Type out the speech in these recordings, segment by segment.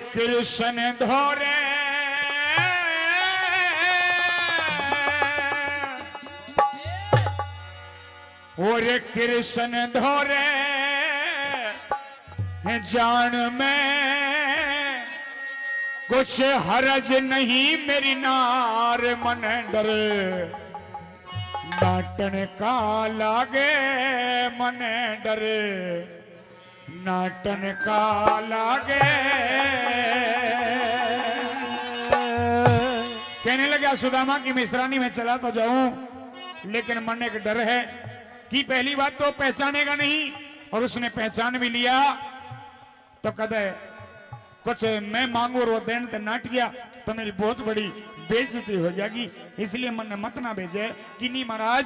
कृष्ण धोरे और कृष्ण धोरे जान में कुछ हरज नहीं मेरी नार मन डर नाटन का लागे मन डर नाटन का लागे। कहने लगा सुदामा की मिश्रानी में चला तो जाऊं लेकिन मन एक डर है कि पहली बात तो पहचानेगा नहीं और उसने पहचान भी लिया तो कदे कुछ मैं मांगू और वो देन ते नाट गया तो मेरी बहुत बड़ी बेइज्जती हो जाएगी, इसलिए मन मत ना भेजे कि नहीं महाराज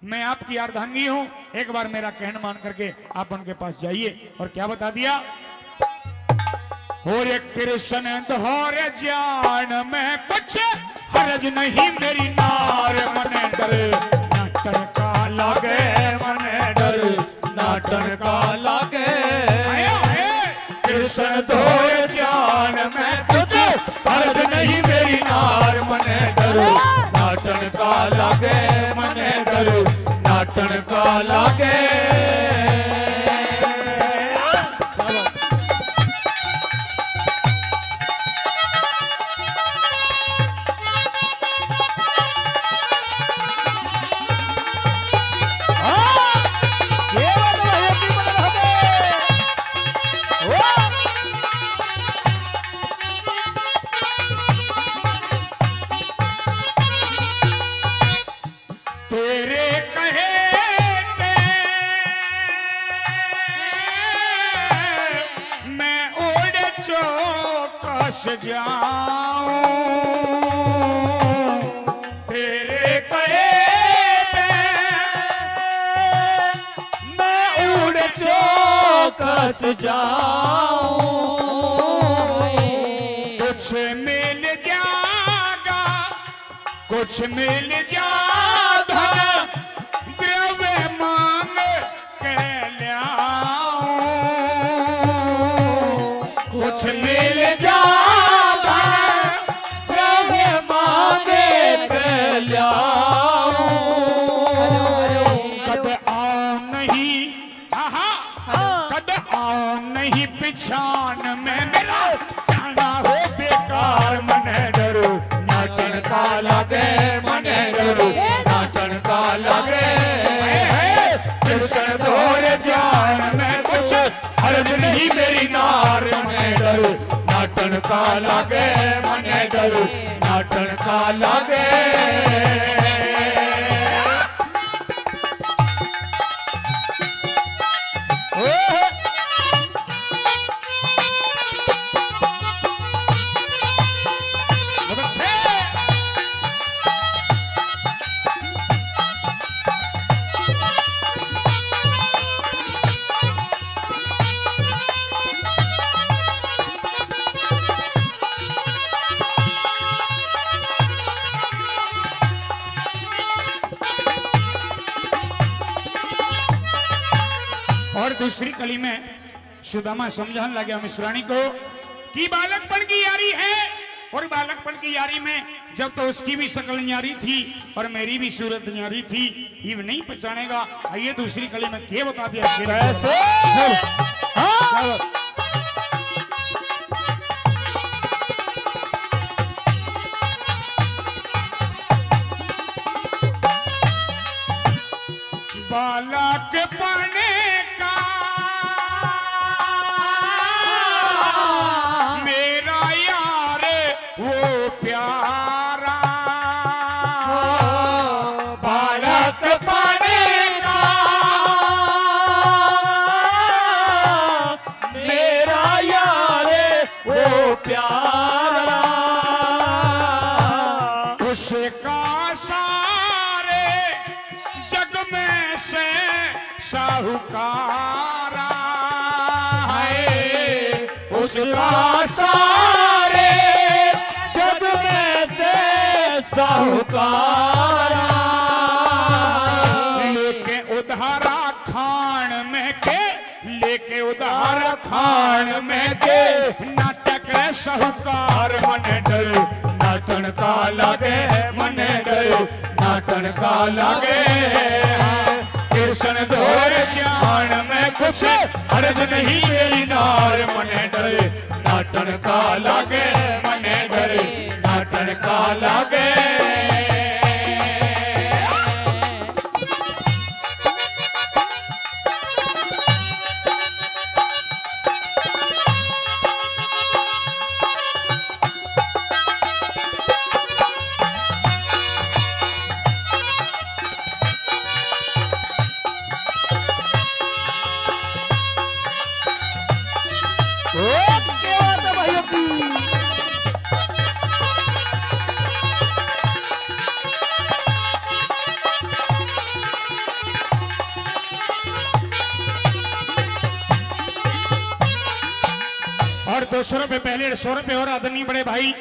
मैं आपकी अर्धांगी हूं, एक बार मेरा कहना मान करके आप उनके पास जाइए। और क्या बता दिया, और कृष्ण धोर जान में कुछ हरज नहीं मेरी नार मन डर नाटन का लागे मन डर नाटन का लागे। कृष्ण धोर जान में कुछ हरज नहीं मेरी नार मन डर नाटन का लागे मन डर नाटन का लागे। जाऊं तेरे कहे मैं उड़ चौकस जाऊं कुछ मिल जाएगा कुछ मिल जाएगा द्रव्य मांग के लाऊं कुछ मिल जा पिछान में मेरा जाना हो बेकार मन डर नाटन का लागे मन डर नाटन का लागे। कृष्ण धोर जान में कुछ हरज नहीं मेरी नार मन डर नाटन का लागे मन डर नाटन का लागे। और दूसरी कली में सुदामा समझाने लगे मिश्रानी को कि बालकपन की यारी है और बालकपन की यारी में जब तो उसकी भी शक्ल न्यारी थी और मेरी भी सूरत न्यारी थी, ये नहीं पहचानेगा। आइए दूसरी कली में क्या बता दिया कैसे। बालक पने का मेरा यार वो प्यारा बालक पने का मेरा यार वो प्यारा उसका सारे साहूकारा है उसका सारे जग में से साहूकारा लेके उधारा खान में के लेके उधारा खान में के नाटक साहूकार मन डर नाटन का लगे मन डर नाटन का लगे कृष्ण धोर जान में कुछ अर्ज नहीं मेरी नार मन डर नाटन का लगे मन डर नाटन का लगे और 200 रुपए पहले 100 रुपए और आदरणीय बड़े भाई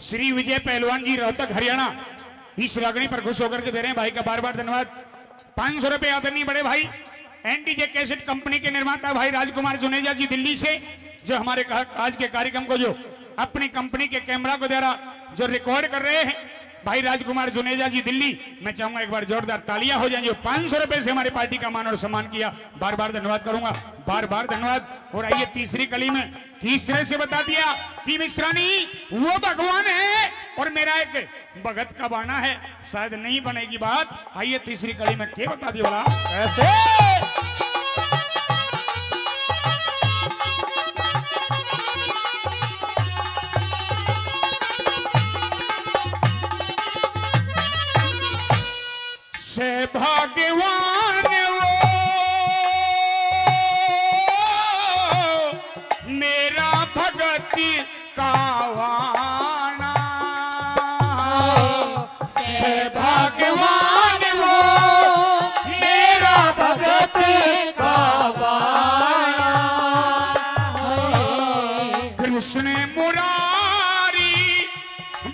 श्री विजय पहलवान जी रोहतक हरियाणा इस लागणी पर खुश होकर के दे रहे हैं भाई का बार बार धन्यवाद। 500 रुपए आदरणीय बड़े भाई एनटीजे कैसेट कंपनी के निर्माता भाई राजकुमार जुनेजा जी दिल्ली से जो हमारे आज के कार्यक्रम को जो अपनी कंपनी के कैमरा को द्वारा जो रिकॉर्ड कर रहे हैं भाई राजकुमार जुनेजा जी दिल्ली। मैं चाहूंगा एक बार जोरदार तालियां हो जाएं जो 500 रुपए से हमारी पार्टी का मान और सम्मान किया। बार बार धन्यवाद करूंगा, बार बार धन्यवाद। और आइए तीसरी कली में किस तरह से बता दिया कि मिश्रानी वो भगवान है और मेरा एक भगत का बाना है, शायद नहीं बनेगी बात। आइए तीसरी कली में क्या बता दिया बोला ऐसे से भगवान वो मेरा भगति का वाना से भगवान वो मेरा भगत का वाना कृष्ण मुरारी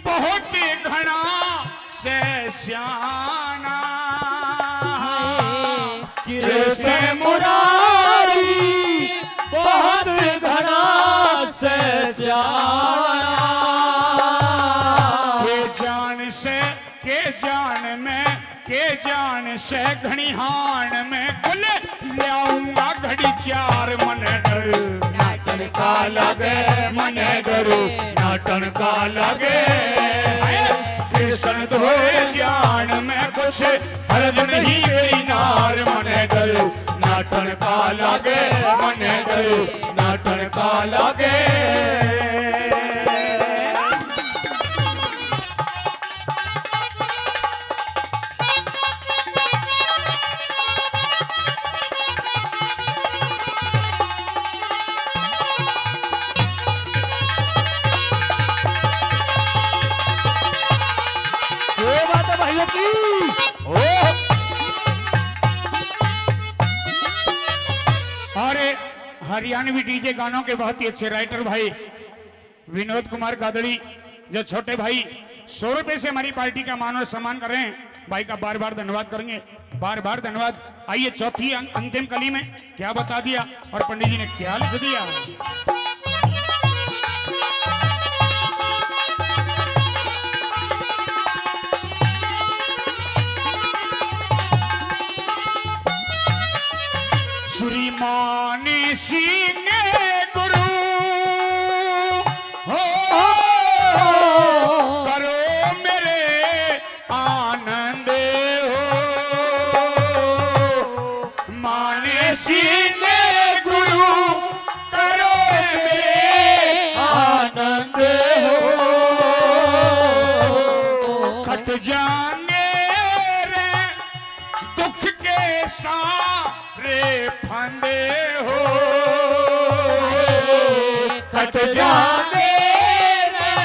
बहुत घना से श्याना कृष्ण मुरारी बहुत घना से जाना के जान में के जान से घड़िहान में कुल लाऊंगा घड़ी चार मन डर नाटन का लगे मन डर नाटन का लगे कृष्ण धोए जान में कुछ हरज नहीं मेरी नार मन डर नाटन का लगे मन डर नाटन का लगे। हरियाणवी डीजे गानों के बहुत ही अच्छे राइटर भाई विनोद कुमार गादड़ी जो छोटे भाई 100 रुपए से हमारी पार्टी का मान और सम्मान कर रहे हैं, भाई का बार बार धन्यवाद करेंगे, बार बार धन्यवाद। आइए चौथी अंतिम कली में क्या बता दिया और पंडित जी ने क्या लिख दिया। श्रीमान सिंह गुरु हो करो मेरे आनंद हो माने सिंह गुरु करो मेरे आनंद हो खट जाने रे दुख के सारे फंदे हो कट जाने रे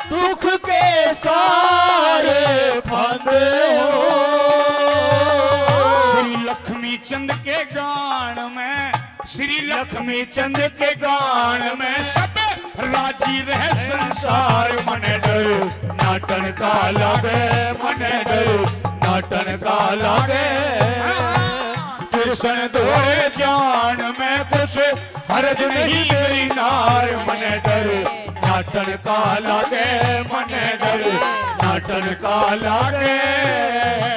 दुख के सारे फंदे हो श्री लक्ष्मी चंद के गान में, श्री लक्ष्मी चंद के गान में सब राजी रहे संसार। मने डर नाटन का लागे, मने डर नाटन का लागे। कृष्ण दोरे जान में कुछ हरज नहीं मेरी नार। मने डर नाटन का लागे, मने डर नाटन का लागे।